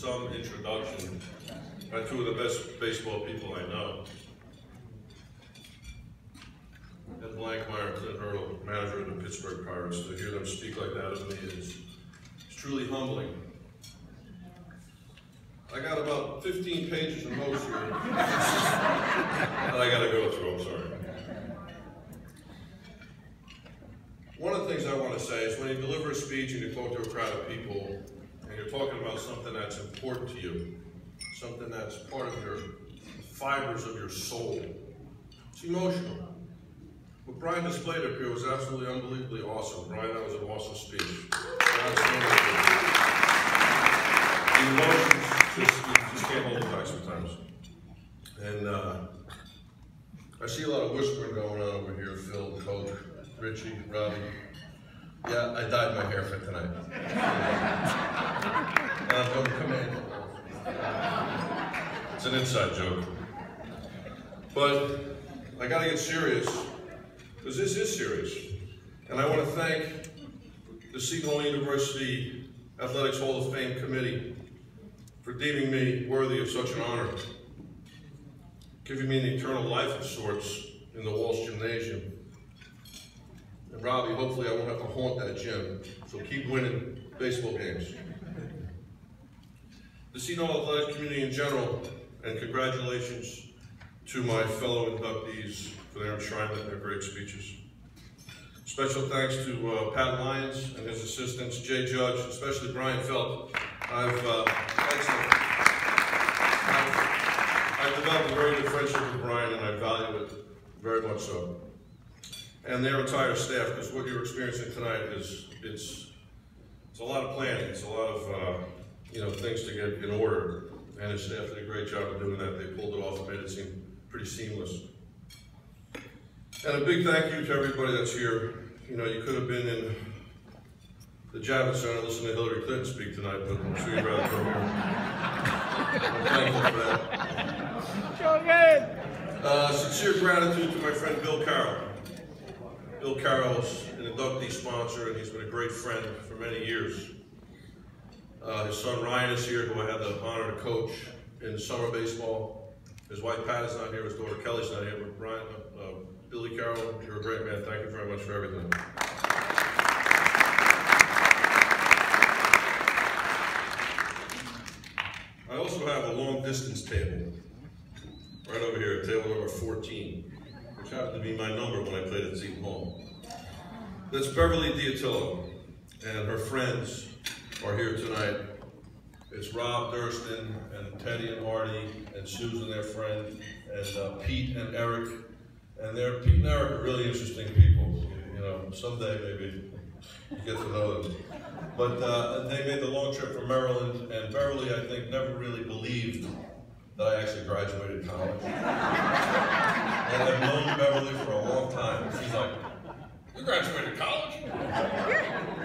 some introduction by two of the best baseball people I know. Ed Blankmeyer, Clint Hurdle, manager of the Pittsburgh Pirates. To hear them speak like that of me is truly humbling. I got about 15 pages of notes here that I got to go through, I'm sorry. One of the things I want to say is when you deliver a speech and you talk to a crowd of people and you're talking about something that's important to you, something that's part of your fibers of your soul, it's emotional. What Brian displayed up here was absolutely unbelievably awesome. Brian, that was an awesome speech. The emotions just can't hold it back sometimes. And I see a lot of whispering going on over here. Phil, Coach, Richie, Robbie. Yeah, I dyed my hair for tonight. And I'm going to come in. It's an inside joke. But I got to get serious, because this is serious. And I want to thank the Seton University Athletics Hall of Fame Committee for deeming me worthy of such an honor, giving me an eternal life of sorts in the Walsh Gymnasium. And Robbie, hopefully I won't have to haunt that gym, so keep winning baseball games. The Seton Athletics community in general, and congratulations to my fellow inductees for their enshrinement and their great speeches. Special thanks to Pat Lyons and his assistants, Jay Judge, especially Brian Felt. I've developed a very good friendship with Brian, and I value it very much so. And their entire staff, because what you're experiencing tonight is it's a lot of planning, it's a lot of things to get in order. And his staff did a great job of doing that. They pulled it off and made it seem pretty seamless. And a big thank you to everybody that's here. You know, you could have been in the Javits Center listening to Hillary Clinton speak tonight, but I'm sure you'd rather come here. I'm thankful for that. Sincere gratitude to my friend Bill Carroll. Bill Carroll's an inductee sponsor, and he's been a great friend for many years. His son Ryan is here, who I had the honor to coach in summer baseball. His wife Pat is not here, his daughter Kelly's not here, but Brian, Billy Carroll, you're a great man. Thank you very much for everything. I also have a long distance table right over here, table number 14, which happened to be my number when I played at Seton Hall. That's Beverly Diatillo, and her friends are here tonight. It's Rob Durston and Teddy and Artie and Susan, their friend, and Pete and Eric. And Pete and Eric are really interesting people. You know, someday maybe you get to know them. But they made the long trip from Maryland, and Beverly, I think, never really believed that I actually graduated college. And I've known Beverly for a long time. She's like, "You graduated college?"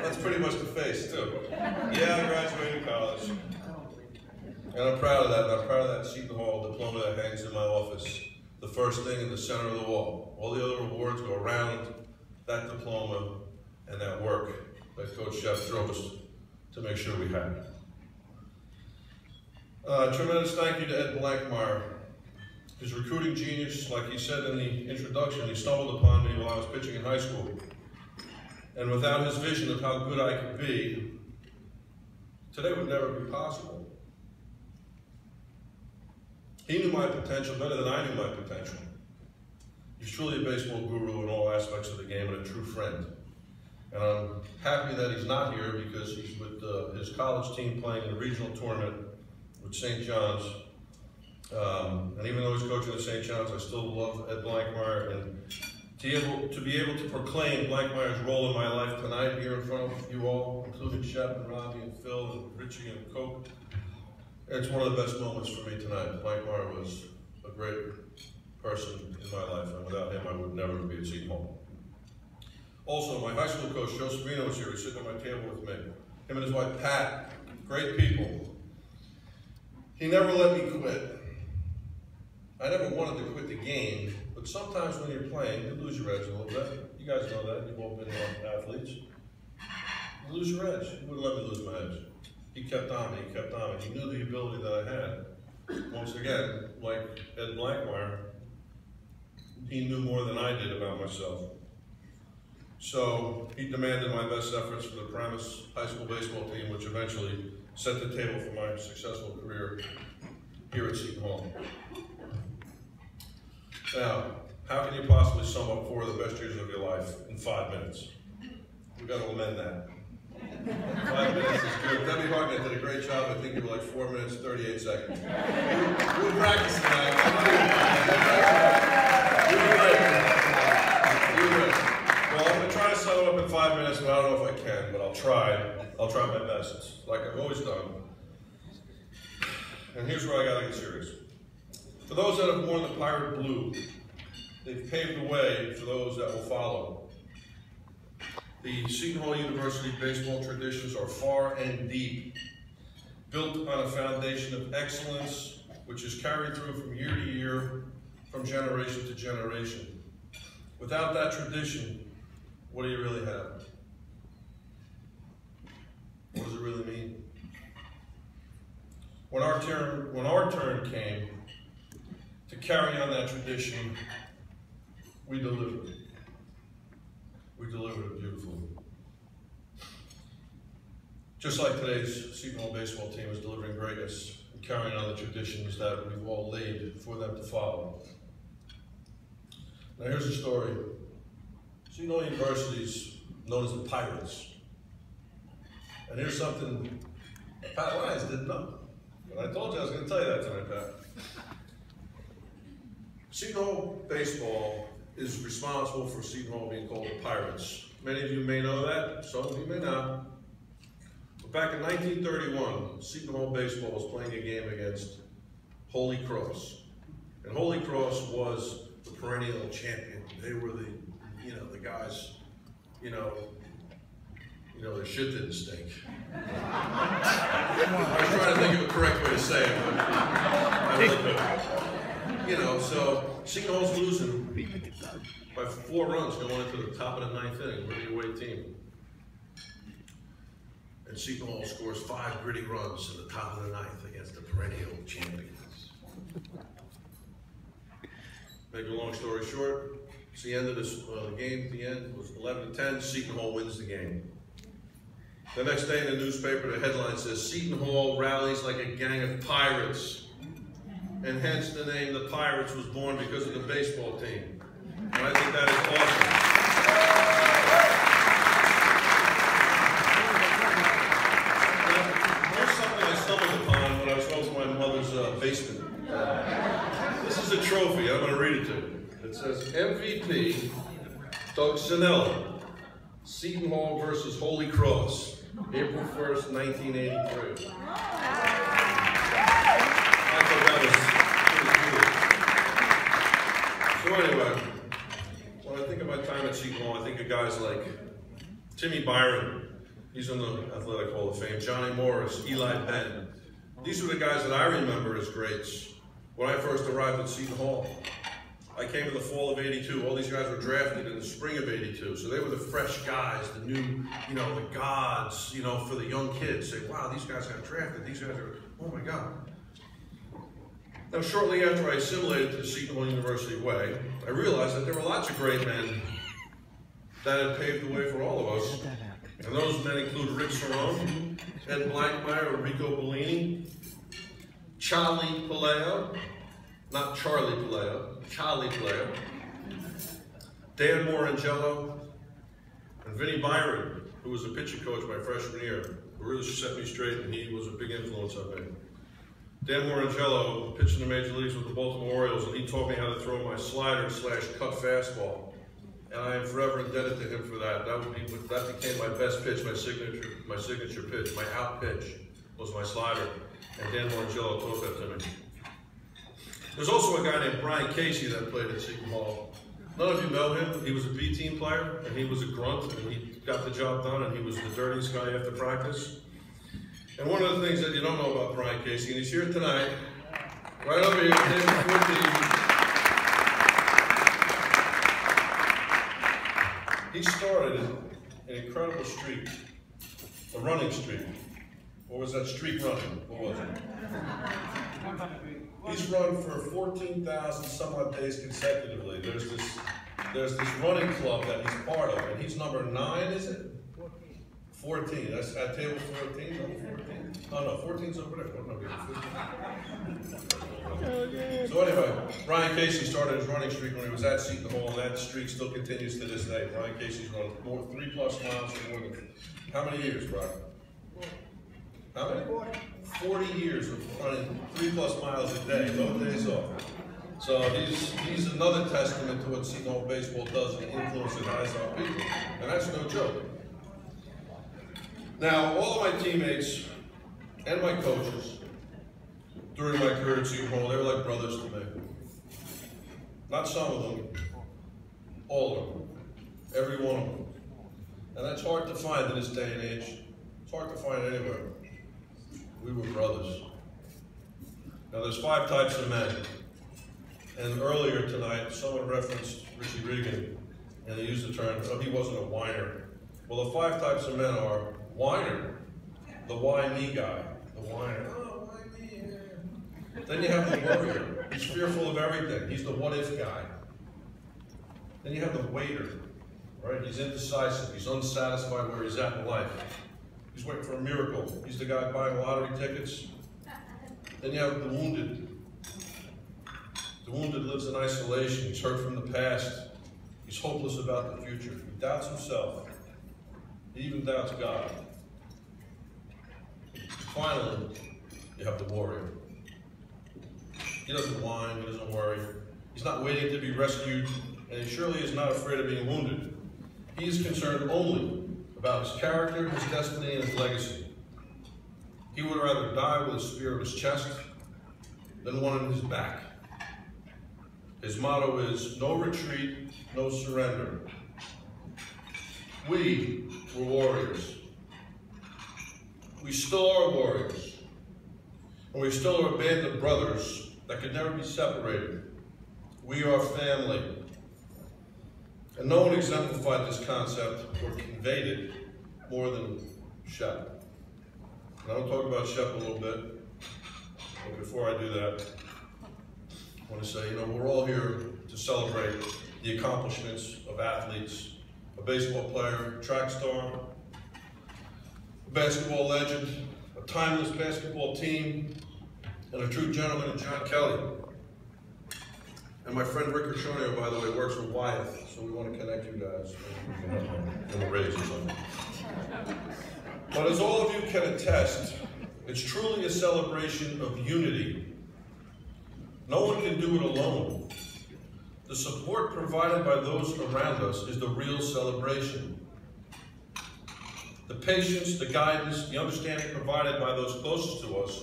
That's pretty much the face, too. Yeah, I graduated college. And I'm proud of that, and I'm proud of that Seton Hall diploma that hangs in my office. The first thing in the center of the wall. All the other awards go around that diploma and that work that Coach Sheff drove us to make sure we had. Tremendous thank you to Ed Blankmeyer. His recruiting genius, like he said in the introduction, he stumbled upon me while I was pitching in high school. And without his vision of how good I could be, today would never be possible. He knew my potential better than I knew my potential. He's truly a baseball guru in all aspects of the game and a true friend. And I'm happy that he's not here because he's with his college team playing in a regional tournament with St. John's. And even though he's coaching at St. John's, I still love Ed Blankmeyer. And to be able to proclaim Blankmeyer's role in my life tonight here in front of you all, including Shep and Robbie and Phil and Richie and Coke, it's one of the best moments for me tonight. Blankmeyer was a great person in my life, and without him, I would never be at Seton Hall. Also, my high school coach, Joe Sabrino, was here. He's sitting at my table with me. Him and his wife, Pat, great people. He never let me quit. I never wanted to quit the game, but sometimes when you're playing, you lose your edge a little bit. You guys know that. You've all been athletes. You lose your edge. He wouldn't let me lose my edge. he kept on me, he kept on me. He knew the ability that I had. Once again, like Ed Blackmeyer, he knew more than I did about myself. So he demanded my best efforts for the Paramus High School baseball team, which eventually set the table for my successful career here at Seton Hall. Now, how can you possibly sum up 4 of the best years of your life in 5 minutes? We've got to amend that. 5 minutes is good. Debbie Hartnett did a great job. I think you were like 4 minutes, 38 seconds. You were practicing that. You were great. Well, I'm going to try to sum it up in 5 minutes, but I don't know if I can, but I'll try. I'll try my best. It's like I've always done. And here's where I got to get serious. For those that have worn the pirate blue, they've paved the way for those that will follow. The Seton Hall University baseball traditions are far and deep, built on a foundation of excellence, which is carried through from year to year, from generation to generation. Without that tradition, what do you really have? What does it really mean? When our turn came to carry on that tradition, we delivered. We delivered it beautifully. Just like today's Seton Hall baseball team is delivering greatness and carrying on the traditions that we've all laid for them to follow. Now here's a story. Seton Hall University is known as the Pirates. And here's something Pat Lyons didn't know. And I told you I was going to tell you that tonight, Pat. Seton Hall baseball is responsible for Seton Hall being called the Pirates. Many of you may know that, some of you may not. But back in 1931, Seton Hall baseball was playing a game against Holy Cross. And Holy Cross was the perennial champion. They were the guys, their shit didn't stink. I was trying to think of a correct way to say it, but I really couldn't. So Seton Hall's losing by 4 runs going into the top of the 9th inning. We're the away team. And Seton Hall scores 5 gritty runs in the top of the 9th against the perennial champions. Make a long story short, it's the end of this game. At the end was 11-10. Seton Hall wins the game. The next day in the newspaper, the headline says, Seton Hall rallies like a gang of pirates. And hence the name The Pirates was born because of the baseball team. And I think that is awesome. Here's something I stumbled upon when I was going to my mother's basement. This is a trophy. I'm going to read it to you. It says, MVP, Doug Cinnella, Seton Hall versus Holy Cross, April 1st, 1983. I thought that was pretty cool. So anyway, when I think of my time at Seton Hall, I think of guys like Timmy Byron. He's in the Athletic Hall of Fame. Johnny Morris, Eli Benn. These were the guys that I remember as greats when I first arrived at Seton Hall. I came in the fall of '82. All these guys were drafted in the spring of '82. So they were the fresh guys, the new, the gods, for the young kids. Say, wow, these guys got drafted. These guys are, oh my God. Now, shortly after I assimilated to the Seton Hall University way, I realized that there were lots of great men that had paved the way for all of us. And those men include Rick Cerrone, Ed Blackmeyer, Rico Bellini, Charlie Palaio, not Charlie Palaio, Charlie Palaio, Dan Morangello, and Vinnie Byron, who was a pitching coach my freshman year, who really set me straight, and he was a big influence on me. Dan Morangello pitched in the major leagues with the Baltimore Orioles, and he taught me how to throw my slider/cut fastball. And I am forever indebted to him for that. That became my best pitch, my signature pitch, my out pitch was my slider. And Dan Morangello taught that to me. There's also a guy named Brian Casey that played at Seton Hall. None of you know him. He was a B team player, and he was a grunt, and he got the job done, and he was the dirtiest guy after practice. And one of the things that you don't know about Brian Casey, and he's here tonight, right over here, number 14. He started an incredible streak, a running streak, What was that streak running? What was it? He's run for 14,000 some odd days consecutively. There's this running club that he's part of, and he's number 9, is it? 14. That's at table 14. Number 14. Oh no, 14's over there. What number is it? So anyway, Brian Casey started his running streak when he was at Seton Hall, and that streak still continues to this day. Brian Casey's run 3+ miles for more than how many years, Brian? How many? 40 years of running 3+ miles a day, no days off. So he's another testament to what Seton Hall baseball does and the influence it has on people, and that's no joke. Now, all of my teammates and my coaches during my career at Seton Hall, they were like brothers to me. Not some of them, all of them, every one of them. And that's hard to find in this day and age. It's hard to find anywhere. We were brothers. Now there's 5 types of men. And earlier tonight, someone referenced Richie Regan, and they used the term, oh, he wasn't a whiner. Well, the 5 types of men are whiner, the why me guy, the whiner. Oh, why me? Then you have the worrier. He's fearful of everything. He's the what if guy. Then you have the waiter, right? He's indecisive. He's unsatisfied where he's at in life. He's waiting for a miracle. He's the guy buying lottery tickets. Then you have the wounded. The wounded lives in isolation. He's hurt from the past. He's hopeless about the future. He doubts himself. He even doubts God. Finally, you have the warrior. He doesn't whine, he doesn't worry. He's not waiting to be rescued, and he surely is not afraid of being wounded. He is concerned only about his character, his destiny, and his legacy. He would rather die with a spear in his chest than one in his back. His motto is, no retreat, no surrender. We were warriors. We still are warriors. And we still are a band of brothers that could never be separated. We are family. And no one exemplified this concept or conveyed it more than Shep. And I'll talk about Shep a little bit. But before I do that, I want to say, we're all here to celebrate the accomplishments of athletes, a baseball player, a track star, a basketball legend, a timeless basketball team, and a true gentleman in John Kelly. And my friend Rick Riccionio, by the way, works with Wyeth, so we want to connect you guys in the raise or something. But as all of you can attest, it's truly a celebration of unity. No one can do it alone. The support provided by those around us is the real celebration. The patience, the guidance, the understanding provided by those closest to us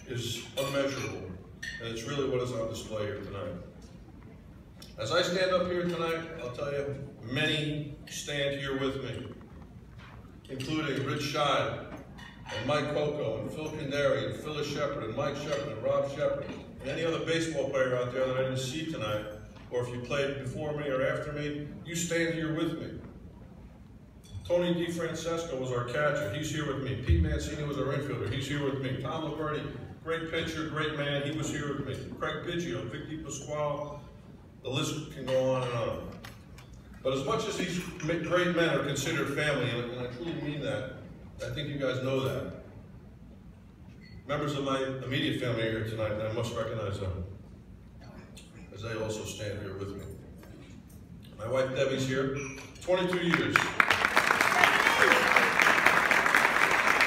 is unmeasurable, and it's really what is on display here tonight. As I stand up here tonight, I'll tell you, many stand here with me, including Rich Scheid, and Mike Coco, and Phil Condary, and Phyllis Shepard, and Mike Shepard, and Rob Shepard, and any other baseball player out there that I didn't see tonight, or if you played before me or after me, you stand here with me. Tony DeFrancesco was our catcher. He's here with me. Pete Mancini was our infielder. He's here with me. Tom Liberti, great pitcher, great man. He was here with me. Craig Biggio, Vicky Pasquale. The list can go on and on. But as much as these great men are considered family, and I truly mean that, I think you guys know that. Members of my immediate family are here tonight, and I must recognize them, as they also stand here with me. My wife Debbie's here. 22 years.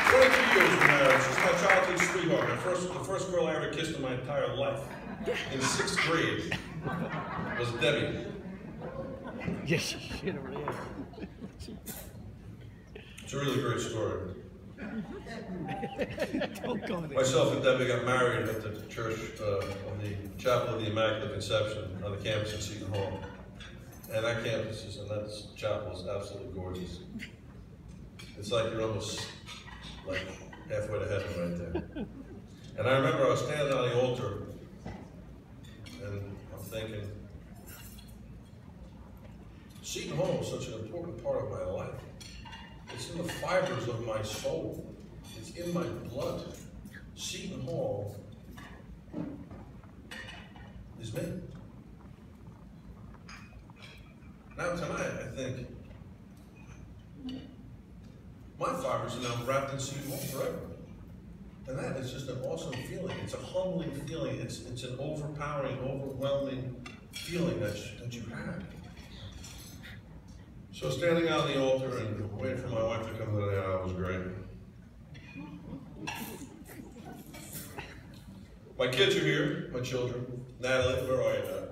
22 years of marriage. She's my childhood sweetheart. The first girl I ever kissed in my entire life. In 6th grade was Debbie. Yes, she should have. It's a really great story. Don't go there. Myself and Debbie got married at the church of the Chapel of the Immaculate Conception on the campus at Seton Hall. And that campus and that chapel is absolutely gorgeous. It's like you're almost like halfway to heaven right there. And I remember I was standing on the altar and I'm thinking, Seton Hall is such an important part of my life. It's in the fibers of my soul. It's in my blood. Seton Hall is me. Now tonight, I think, my fibers are now wrapped in Seton Hall forever. And that is just an awesome feeling. It's a humbling feeling. It's an overpowering, overwhelming feeling that you have. So standing on the altar and waiting for my wife to come to the aisle was great. My kids are here, my children. Natalie, where are you now?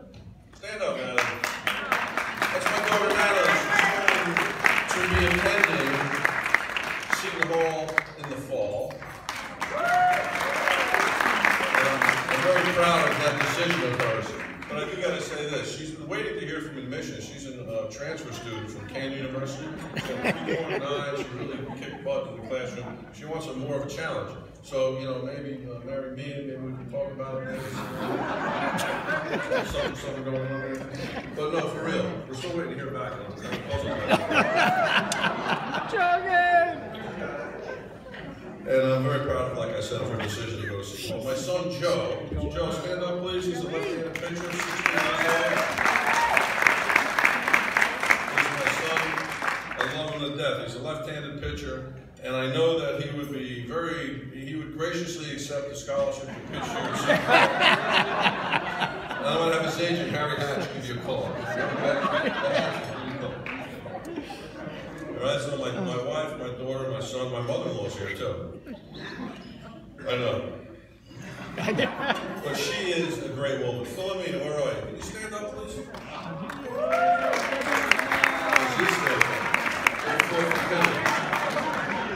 Stand up, Natalie. That's my daughter Natalie. She's going to be attending Seton Hall in the fall. I'm very proud of that decision of hers. But I do got to say this, she's been waiting to hear from admissions. She's a transfer student from Kane University. She's going to be going 9, she really kicked butt in the classroom. She wants more of a challenge. So, you know, maybe marry me and maybe we can talk about it. Maybe something going on there. But no, for real, we're still waiting to hear back on this. And I'm very proud of, like I said, of her decision to go to Seton Hall. My son Joe, Joe, stand up please. He's a left-handed pitcher, 16 years old. He's my son. I love him to death. He's a left-handed pitcher, and I know that he would graciously accept a scholarship to pitch here at Seton Hall. And I'm going to have his agent, Harry Hatch, give you a call. All right, so my wife, my daughter, my son, my mother-in-law's here too. I know. But she is a great woman. Philomena, where are you? Can you stand up, please?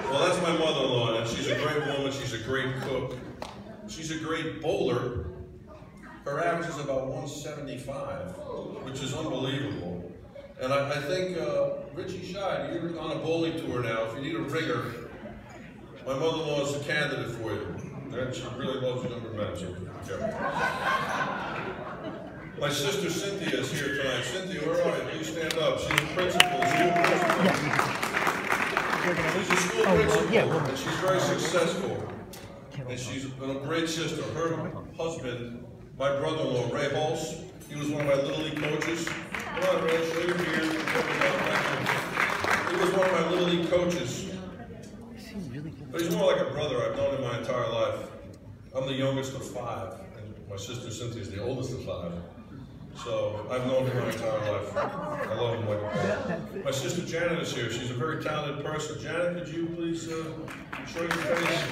Well, that's my mother-in-law, and she's a great woman. She's a great cook. She's a great bowler. Her average is about 175, which is unbelievable. And I think, Richie Scheid, you're on a bowling tour now. If you need a ringer, my mother-in-law is a candidate for you. And she really loves younger men, so my sister Cynthia is here tonight. Cynthia, where are you? Please stand up. She's a principal. She's a school principal, and she's very successful. And she's a great sister. Her husband, my brother-in-law, Ray Hulse, he was one of my Little League coaches. Come on, Ray, show your beard. He was one of my Little League coaches. But he's more like a brother. I've known him my entire life. I'm the youngest of 5, and my sister Cynthia is the oldest of 5. So I've known him my entire life. I love him like a brother. My sister Janet is here. She's a very talented person. Janet, could you please show your face?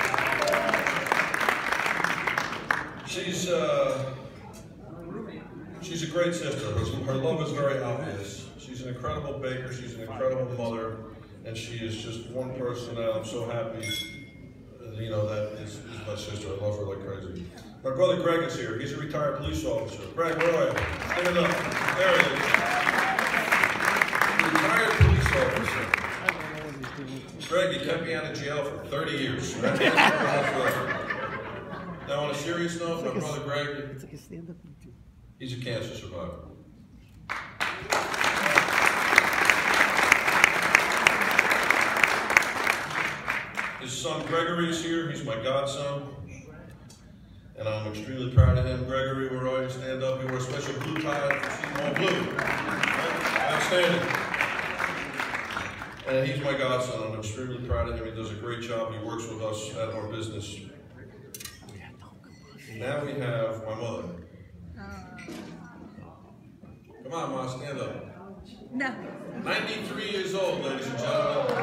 She's a great sister. Her love is very obvious. She's an incredible baker. She's an incredible mother. And she is just one person that I'm so happy, you know, that is my sister. I love her like crazy. My brother Greg is here. He's a retired police officer. Greg, where are you? Stand up. There he is. Retired police officer. Greg, you kept me out of jail for 30 years. Now, on a serious note, my brother Greg, he's a cancer survivor. His son Gregory is here. He's my godson. And I'm extremely proud of him. Gregory, where are you? Stand up. He wore a special blue tie. All blue. Right? Outstanding. And he's my godson. I'm extremely proud of him. He does a great job. He works with us at our business. Now we have my mother. Come on, Ma, stand up. No. 93 years old, ladies and gentlemen.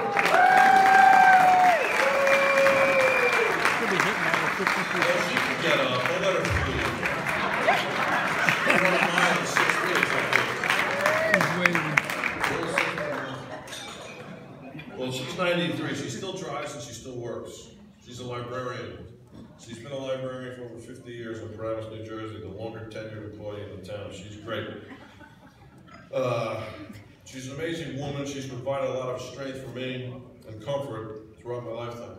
Well, she can get up. Don't let her fool you. She's 1 mile and 6 feet. Well, she's 93. She still drives and she still works. She's a librarian. She's been a librarian for over 50 years in Paramus, New Jersey, the longer tenured employee in the town. She's great. She's an amazing woman. She's provided a lot of strength for me and comfort throughout my lifetime.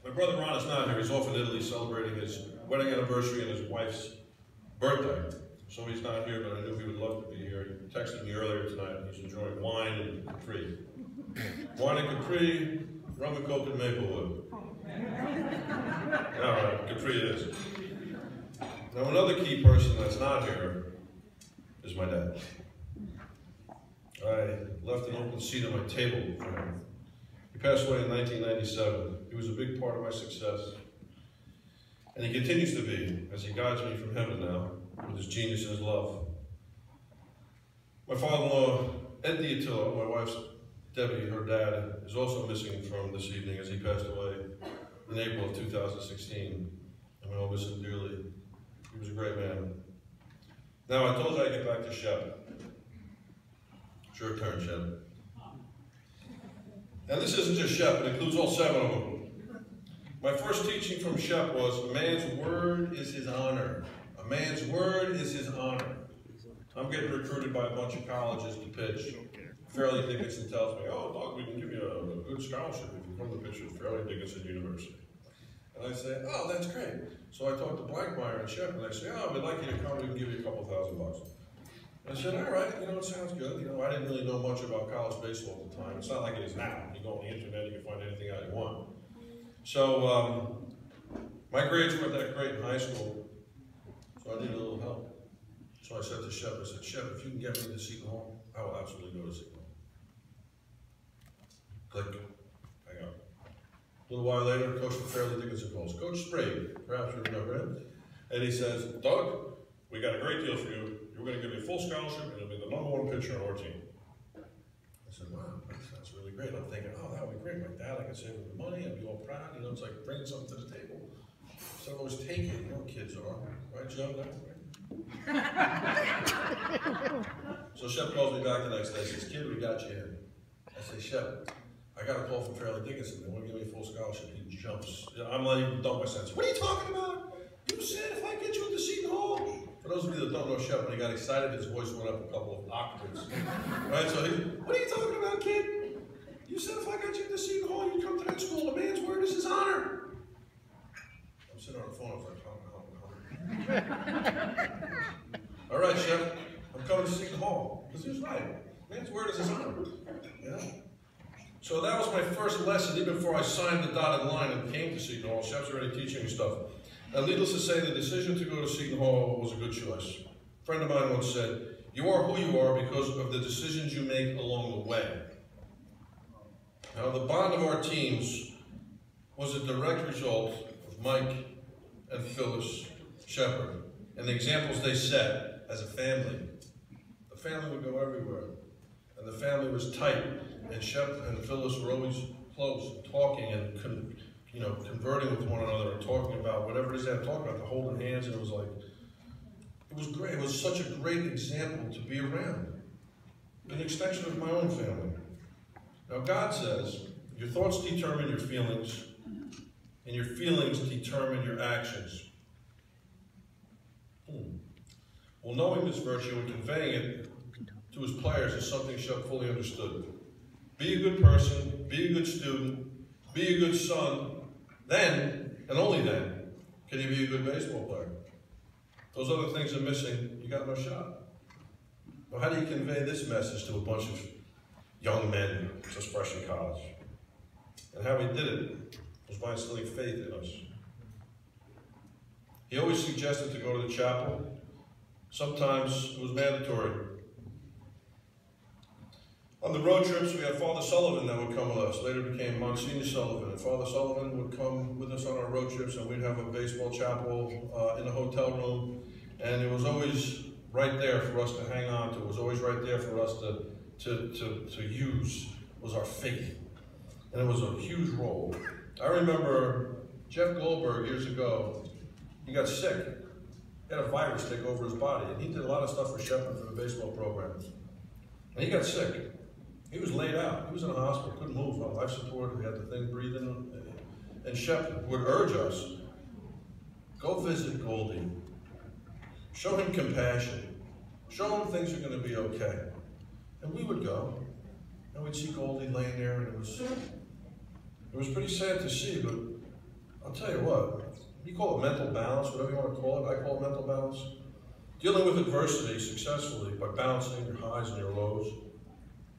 My brother Ron is not here. He's off in Italy celebrating his wedding anniversary and his wife's birthday. So he's not here, but I knew he would love to be here. He texted me earlier tonight. He's enjoying wine and Capri. Wine and Capri, Rum and Coke and Maplewood. All right, good for you it is. Now another key person that's not here is my dad. I left an open seat on my table for him. He passed away in 1997. He was a big part of my success. And he continues to be, as he guides me from heaven now, with his genius and his love. My father-in-law, Ed Diatillo, my wife's Debbie, her dad, is also missing from this evening as he passed away in April of 2016. And we all miss him dearly. He was a great man. Now, I told you I'd get back to Shep. It's your turn, Shep. And this isn't just Shep, it includes all 7 of them. My first teaching from Shep was, a man's word is his honor. A man's word is his honor. I'm getting recruited by a bunch of colleges to pitch. Fairleigh Dickinson tells me, oh, Doug, we can give you a good scholarship if you come to pitch at Fairleigh Dickinson University. And I say, oh, that's great. So I talk to Blackmeyer and Shep, and I say, oh, we'd like you to come, we can give you a couple $1,000. And I said, all right, it sounds good. I didn't really know much about college baseball at the time. It's not like it is now. You go on the internet, you can find anything out you want. So my grades weren't that great in high school, so I needed a little help. So I said to Shep, I said, Shep, if you can get me to Seton Hall, I will absolutely go to Seton Hall. Click. Hang on. A little while later, Coach from Fairleigh Dickinson calls. Coach Sprague, perhaps you remember him. And he says, Doug, we got a great deal for you. We're going to give you a full scholarship, and you'll be the #1 pitcher on our team. I said, wow, that sounds really great. I'm thinking, oh, that would be great. My dad, I can save him the money. I'd be all proud. It's like bringing something to the table. So I always take it. Kids are. Right, Joe? So Shep calls me back the next day. He says, kid, we got you in. I say, Shep, I got a call from Fairleigh Dickinson. They want to give me a full scholarship. He jumps. I'm not even done my sentence. What are you talking about? You said if I get you into Seton Hall. For those of you that don't know Shep, when he got excited, his voice went up a couple of octaves. Right? So what are you talking about, kid? You said if I got you into Seton Hall, you'd come to that school. A man's word is his honor. I'm sitting on the phone. I was like, all right, Shep, I'm coming to Seton Hall. Because he was right. Man's word is his honor. So that was my first lesson, even before I signed the dotted line and came to Seton Hall. Shep's already teaching me stuff. And needless to say, the decision to go to Seton Hall was a good choice. A friend of mine once said, you are who you are because of the decisions you make along the way. Now, the bond of our teams was a direct result of Mike and Phyllis Shepard and the examples they set as a family. The family would go everywhere, and the family was tight, and Shep and Phyllis were always close, talking and converting with one another and talking about whatever it is they're talking about, holding hands, and it was like, it was great. It was such a great example to be around. An extension of my own family. Now God says, your thoughts determine your feelings, and your feelings determine your actions. Well, knowing this virtue and conveying it to his players is something Shep fully understood. Be a good person, be a good student, be a good son, then, and only then, can you be a good baseball player. Those other things are missing, you got no shot. Well, how do you convey this message to a bunch of young men just fresh in college? And how he did it was by instilling faith in us. He always suggested to go to the chapel. Sometimes it was mandatory. On the road trips, we had Father Sullivan that would come with us. Later became Monsignor Sullivan. And Father Sullivan would come with us on our road trips, and we'd have a baseball chapel in the hotel room. And it was always right there for us to hang on to. It was always right there for us to use, was our faith. And it was a huge role. I remember Jeff Goldberg years ago, he got sick. He had a virus take over his body, and he did a lot of stuff for Shepard for the baseball program. And he got sick. He was laid out. He was in a hospital, couldn't move, on life support. We had the thing breathing. And Shep would urge us, go visit Goldie. Show him compassion. Show him things are going to be okay. And we would go, and we'd see Goldie laying there, and it was pretty sad to see, but I'll tell you what, you call it mental balance, whatever you want to call it, I call it mental balance. Dealing with adversity successfully by balancing your highs and your lows.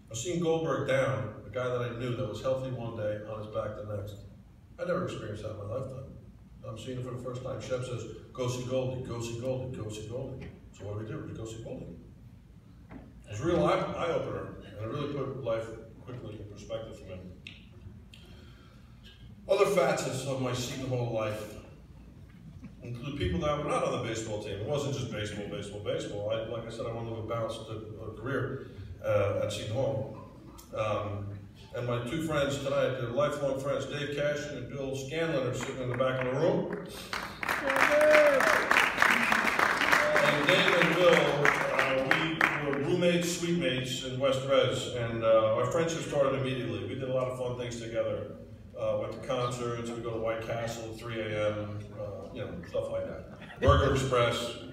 I've seen Goldberg down, a guy that I knew that was healthy one day, on his back the next. I never experienced that in my lifetime. I'm seeing it for the first time. Shep says, go see Goldie, go see Goldie, go see Goldie. So what do we do? We go see Goldie. It was a real eye-opener, and it really put life quickly in perspective for me. Other facets of my Seton Hall life include people that were not on the baseball team. It wasn't just baseball, baseball, baseball. Like I said, I wanted to balance a career at Seton Hall. And my two friends tonight, they're lifelong friends, Dave Cashin and Bill Scanlon, are sitting in the back of the room. And Dave and Bill, we were roommates, suite mates in West Res, and our friendship started immediately. We did a lot of fun things together. Went to concerts, we go to White Castle at 3 a.m., you know, stuff like that. Burger Express.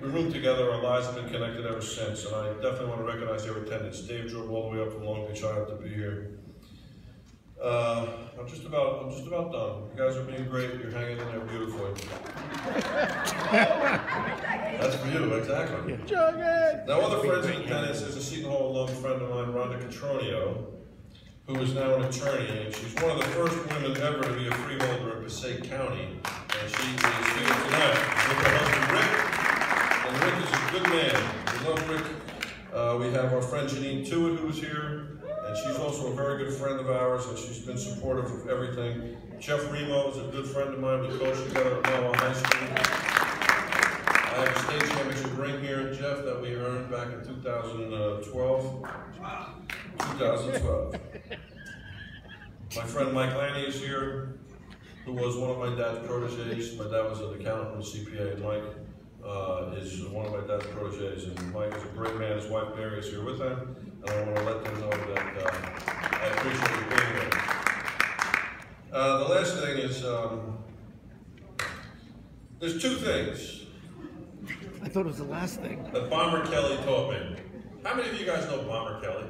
We roomed together, our lives have been connected ever since, and I definitely want to recognize their attendance. Dave drove all the way up from Long Beach Island to be here. I'm just about done. You guys are being great, you're hanging in there beautifully. That's for you, exactly. Now, other friends in attendance is a Seton Hall alum friend of mine, Rhonda Catronio, who is now an attorney, and she's one of the first women ever to be a freeholder in Passaic County. And she is here tonight with her husband Rick. And Rick is a good man. We love Rick. We have our friend Janine Tewitt, who is here, and she's also a very good friend of ours, and she's been supportive of everything. Jeff Remo is a good friend of mine. We coached together at Noah High School. I have a state championship ring here, Jeff, that we earned back in 2012. 2012. My friend Mike Lanny is here, who was one of my dad's proteges. My dad was an accountant and a CPA, and Mike is one of my dad's proteges. And Mike is a great man. His wife Mary is here with him, and I want to let them know that I appreciate you being here. The last thing is, there's two things. I thought it was the last thing. That Bomber Kelly taught me. How many of you guys know Bomber Kelly?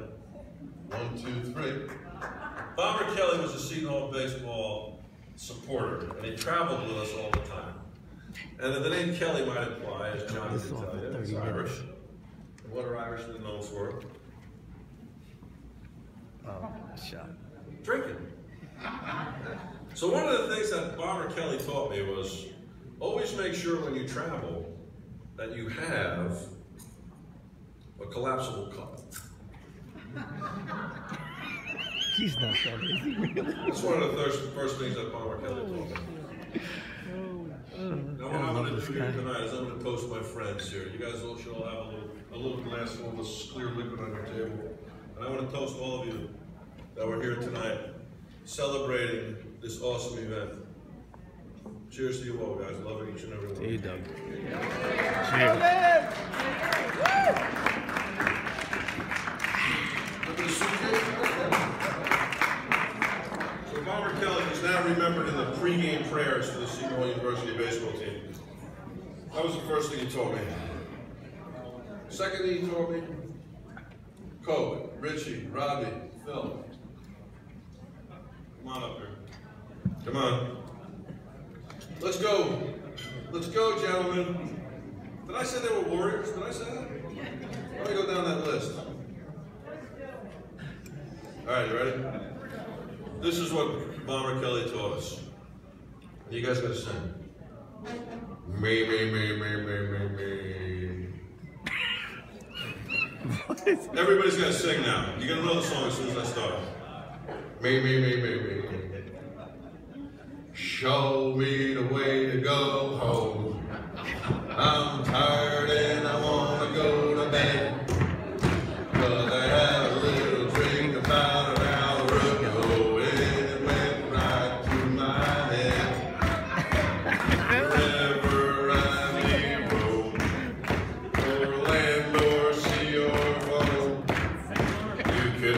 1, 2, 3. Bomber Kelly was a Seton Hall baseball supporter, and he traveled with us all the time. And the name Kelly might imply, as John can tell you, it's Irish. And what are Irishmen known for? Shot. Drinking. So one of the things that Bomber Kelly taught me was, always make sure when you travel that you have a collapsible cup. He's not that, is he really? That's one of the first things that Bomber Kelly told me. Now what I'm going to do here tonight is I'm going to toast my friends here. You guys all should all have a little glass full of this clear liquid on your table. And I want to toast all of you that were here tonight celebrating this awesome event. Cheers to you all, guys. Love each and every one. To you, Doug. Cheers. So Bomber Kelly is now remembered in the pregame prayers for the Seton Hall University baseball team. That was the first thing he taught me. Second thing he taught me, Coke, Richie, Robbie, Phil. Come on up here. Come on. Let's go. Let's go, gentlemen. Did I say they were warriors? Did I say that? Let me go down that list. All right, you ready? This is what Bomber Kelly taught us. You guys gotta sing. Me, me, me, me, me, me, me. Everybody's gotta sing now. You're gonna know the song as soon as I start. Me, me, me, me, me. Show me the way to go home. I'm tired and I wanna go to bed. 'Cause I had a little drink about an hour ago and it went right to my head. Wherever I may roam, or land or sea or foam, you can